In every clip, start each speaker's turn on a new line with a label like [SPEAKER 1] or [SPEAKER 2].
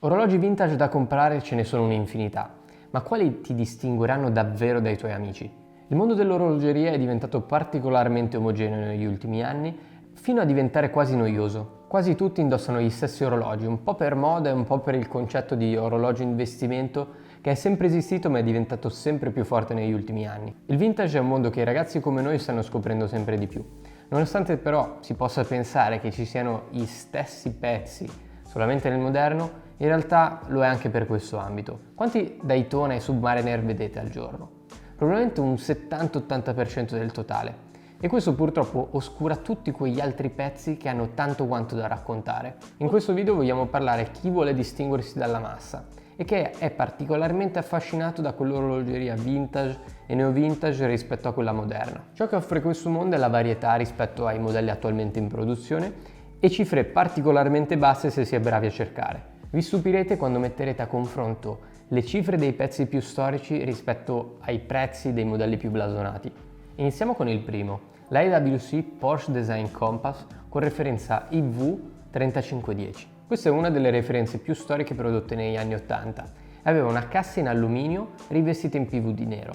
[SPEAKER 1] Orologi vintage da comprare ce ne sono un'infinità, ma quali ti distingueranno davvero dai tuoi amici? Il mondo dell'orologeria è diventato particolarmente omogeneo negli ultimi anni, fino a diventare quasi noioso. Quasi tutti indossano gli stessi orologi, un po' per moda e un po' per il concetto di orologio investimento che è sempre esistito ma è diventato sempre più forte negli ultimi anni. Il vintage è un mondo che i ragazzi come noi stanno scoprendo sempre di più. Nonostante però si possa pensare che ci siano gli stessi pezzi solamente nel moderno, in realtà lo è anche per questo ambito. Quanti Daytona e Submariner vedete al giorno? Probabilmente un 70-80% del totale. E questo purtroppo oscura tutti quegli altri pezzi che hanno tanto quanto da raccontare. In questo video vogliamo parlare chi vuole distinguersi dalla massa e che è particolarmente affascinato da quell'orologeria vintage e neo-vintage rispetto a quella moderna. Ciò che offre questo mondo è la varietà rispetto ai modelli attualmente in produzione e cifre particolarmente basse se si è bravi a cercare. Vi stupirete quando metterete a confronto le cifre dei pezzi più storici rispetto ai prezzi dei modelli più blasonati. Iniziamo con il primo, l'AWC Porsche Design Compass con referenza IV 3510. Questa è una delle referenze più storiche prodotte negli anni 80. Aveva una cassa in alluminio rivestita in PVD nero.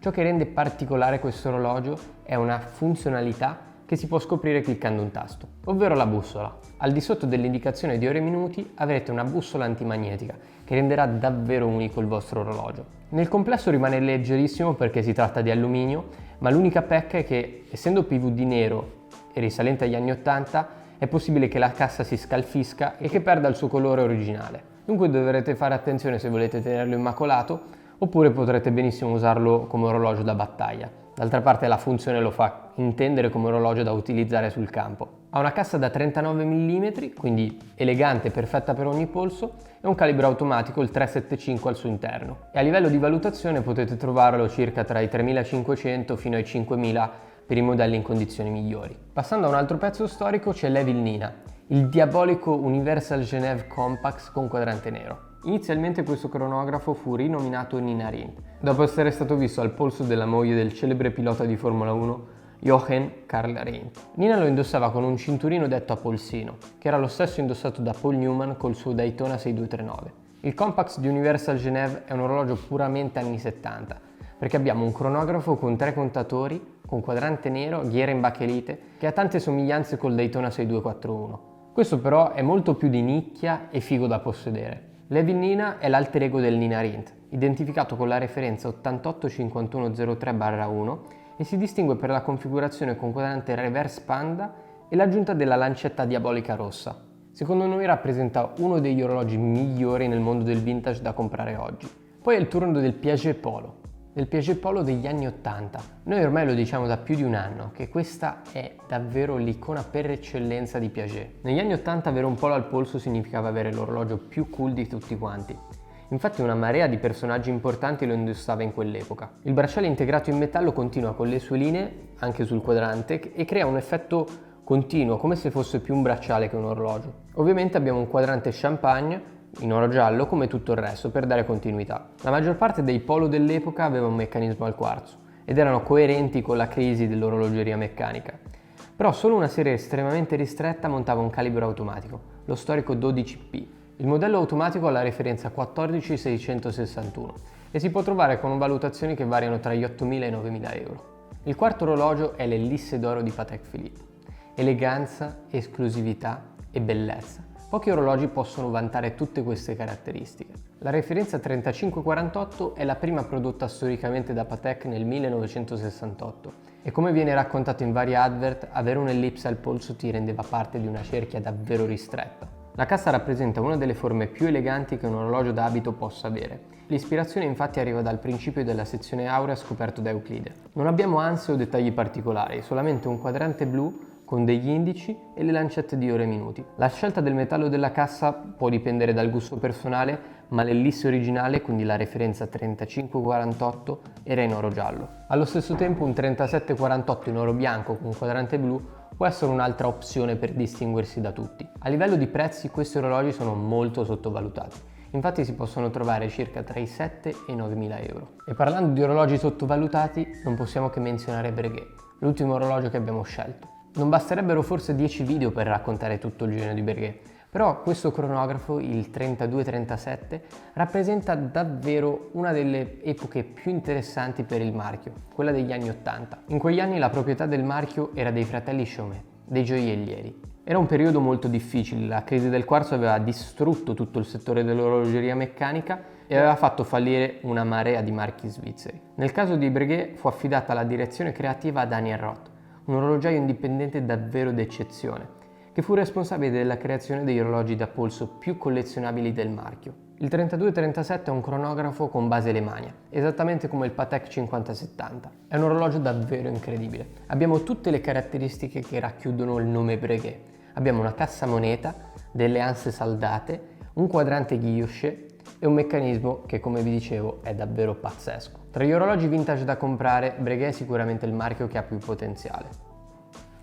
[SPEAKER 1] Ciò che rende particolare questo orologio è una funzionalità che si può scoprire cliccando un tasto, ovvero la bussola. Al di sotto dell'indicazione di ore e minuti avrete una bussola antimagnetica che renderà davvero unico il vostro orologio. Nel complesso rimane leggerissimo perché si tratta di alluminio, ma l'unica pecca è che, essendo PVD nero e risalente agli anni 80, è possibile che la cassa si scalfisca e che perda il suo colore originale. Dunque dovrete fare attenzione se volete tenerlo immacolato, oppure potrete benissimo usarlo come orologio da battaglia. D'altra parte la funzione lo fa intendere come orologio da utilizzare sul campo. Ha una cassa da 39 mm, quindi elegante e perfetta per ogni polso, e un calibro automatico, il 375 al suo interno. E a livello di valutazione potete trovarlo circa tra i 3.500 fino ai 5.000 per i modelli in condizioni migliori. Passando a un altro pezzo storico c'è l'Evil Nina, il diabolico Universal Genève Compax con quadrante nero. Inizialmente questo cronografo fu rinominato Nina Rindt, dopo essere stato visto al polso della moglie del celebre pilota di Formula 1 Jochen Karl Rindt. Nina lo indossava con un cinturino detto a polsino, che era lo stesso indossato da Paul Newman col suo Daytona 6239. Il Compax di Universal Genève è un orologio puramente anni 70, perché abbiamo un cronografo con 3 contatori, con quadrante nero, ghiera in bachelite, che ha tante somiglianze col Daytona 6241. Questo però è molto più di nicchia e figo da possedere. L'Evil Nina è l'alter ego del Nina Rindt, identificato con la referenza 885103-1 e si distingue per la configurazione con quadrante reverse panda e l'aggiunta della lancetta diabolica rossa. Secondo noi rappresenta uno degli orologi migliori nel mondo del vintage da comprare oggi. Poi è il turno del Piaget Polo. Del Piaget Polo degli anni 80. Noi ormai lo diciamo da più di un anno che questa è davvero l'icona per eccellenza di Piaget. Negli anni 80 avere un polo al polso significava avere l'orologio più cool di tutti quanti. Infatti una marea di personaggi importanti lo indossava in quell'epoca. Il bracciale integrato in metallo continua con le sue linee, anche sul quadrante, e crea un effetto continuo, come se fosse più un bracciale che un orologio. Ovviamente abbiamo un quadrante champagne in oro giallo come tutto il resto per dare continuità. La maggior parte dei polo dell'epoca aveva un meccanismo al quarzo ed erano coerenti con la crisi dell'orologeria meccanica. Però solo una serie estremamente ristretta montava un calibro automatico, lo storico 12P. Il modello automatico ha la referenza 14661 e si può trovare con valutazioni che variano tra gli 8.000 e i 9.000 euro. Il quarto orologio è l'Elisse d'oro di Patek Philippe. Eleganza, esclusività e bellezza. Pochi orologi possono vantare tutte queste caratteristiche. La referenza 3548 è la prima prodotta storicamente da Patek nel 1968 e come viene raccontato in vari advert, avere un'ellisse al polso ti rendeva parte di una cerchia davvero ristretta. La cassa rappresenta una delle forme più eleganti che un orologio da abito possa avere. L'ispirazione infatti arriva dal principio della sezione aurea scoperto da Euclide. Non abbiamo anse o dettagli particolari, solamente un quadrante blu con degli indici e le lancette di ore e minuti. La scelta del metallo della cassa può dipendere dal gusto personale, ma l'ellisse originale, quindi la referenza 3548, era in oro giallo. Allo stesso tempo un 3748 in oro bianco con quadrante blu può essere un'altra opzione per distinguersi da tutti. A livello di prezzi questi orologi sono molto sottovalutati. Infatti si possono trovare circa tra i 7 e i 9.000 euro. E parlando di orologi sottovalutati non possiamo che menzionare Breguet, l'ultimo orologio che abbiamo scelto. Non basterebbero forse 10 video per raccontare tutto il genio di Breguet, Però questo cronografo, il 3237, rappresenta davvero una delle epoche più interessanti per il marchio, quella degli anni 80. In quegli anni la proprietà del marchio era dei fratelli Chaumet, dei gioiellieri. Era un periodo molto difficile, la crisi del quarzo aveva distrutto tutto il settore dell'orologeria meccanica e aveva fatto fallire una marea di marchi svizzeri. Nel caso di Breguet fu affidata la direzione creativa a Daniel Roth, un orologiaio indipendente davvero d'eccezione, che fu responsabile della creazione degli orologi da polso più collezionabili del marchio. Il 3237 è un cronografo con base Alemania, esattamente come il Patek 5070. È un orologio davvero incredibile. Abbiamo tutte le caratteristiche che racchiudono il nome Breguet. Abbiamo una cassamoneta, delle anse saldate, un quadrante guilloché e un meccanismo che, come vi dicevo, è davvero pazzesco. Tra gli orologi vintage da comprare, Breguet è sicuramente il marchio che ha più potenziale.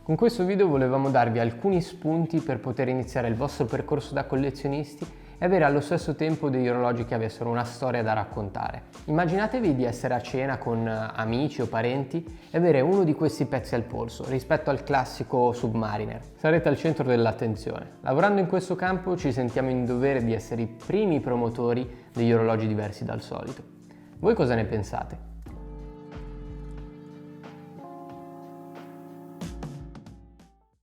[SPEAKER 1] Con questo video volevamo darvi alcuni spunti per poter iniziare il vostro percorso da collezionisti e avere allo stesso tempo degli orologi che avessero una storia da raccontare. Immaginatevi di essere a cena con amici o parenti e avere uno di questi pezzi al polso rispetto al classico Submariner. Sarete al centro dell'attenzione. Lavorando in questo campo ci sentiamo in dovere di essere i primi promotori degli orologi diversi dal solito. Voi cosa ne pensate?